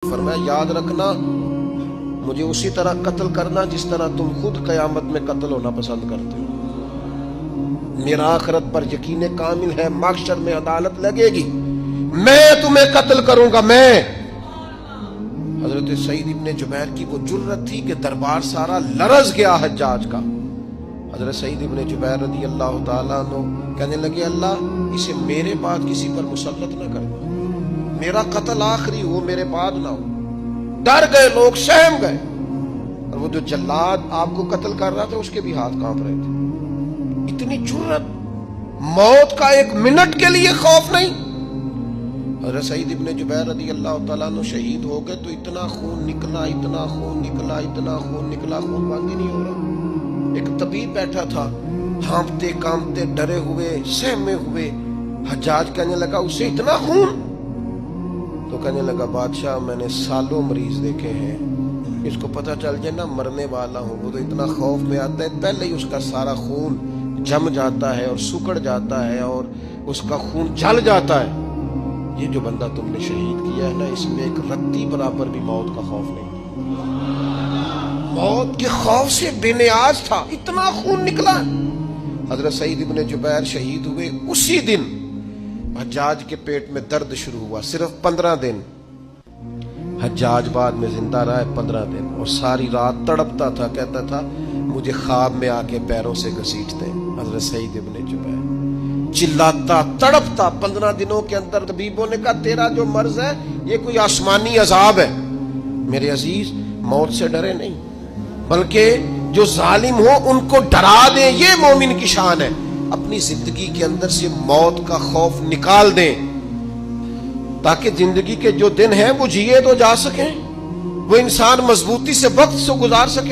फरमाया याद रखना मुझे उसी तरह कत्ल करना जिस तरह तुम खुद कयामत में कत्ल होना पसंद करते हो। मेरा आखिरत पर यकीन कामिल है, महशर में अदालत लगेगी, मैं तुम्हें कत्ल करूंगा मैं। हजरत सईद इब्ने जुबैर की वो जुर्रत थी कि दरबार सारा लरज गया हज्जाज का। हजरत सईद इब्ने जुबैर रज़ी अल्लाह ताला अन्हु कहने लगे अल्लाह इसे मेरे बाद किसी पर मुसल्लत न करना, मेरा कत्ल आखिरी हो, मेरे बाद ना हो। डर गए लोग, सहम गए। और वो जो जल्लाद आपको कत्ल कर रहा था उसके भी हाथ कांप रहे थे। इतनी जुर्रत, मौत का एक मिनट के लिए खौफ नहीं। हज़रत सईद इब्ने जुबैर रज़ी अल्लाह ताला अन्हु शहीद हो गए तो इतना खून निकला, इतना खून निकला, इतना खून निकला, खून बंद ही नहीं हो रहा। एक तबीब बैठा था, हाँफते कांपते डरे हुए सहमे हुए। हज्जाज कहने लगा उसे इतना खून? तो कहने लगा बादशाह मैंने सालों मरीज देखे हैं, इसको पता चल जाए ना मरने वाला हूं वो तो इतना खौफ में आता है, पहले ही उसका सारा खून जम जाता है और सुकड़ जाता है और उसका खून जल जाता है। ये जो बंदा तुमने शहीद किया है ना, इसमें एक रत्ती बराबर भी मौत का खौफ नहीं। मौत के खौफ से बेनियाज था, इतना खून निकला। हजरत सईद इब्ने जुबैर शहीद हुए उसी दिन हज्जाज के पेट में दर्द शुरू हुआ। सिर्फ 15 दिन हज्जाज बाद में जिंदा रहा है, 15 दिन, और सारी रात तड़पता था, कहता था मुझे ख्वाब में आके पैरों से घसीटते। हजरत सईद इब्ने जुबैर चिल्लाता तड़पता। 15 दिनों के अंदर तबीबों ने कहा तेरा जो मर्ज है ये कोई आसमानी अजाब है। मेरे अजीज मौत से डरे नहीं, बल्कि जो जालिम हो उनको डरा दे, ये मोमिन की शान है। अपनी जिंदगी के अंदर से मौत का खौफ निकाल दें ताकि जिंदगी के जो दिन हैं वो जिए तो जा सकें, वो इंसान मजबूती से वक्त से गुजार सके।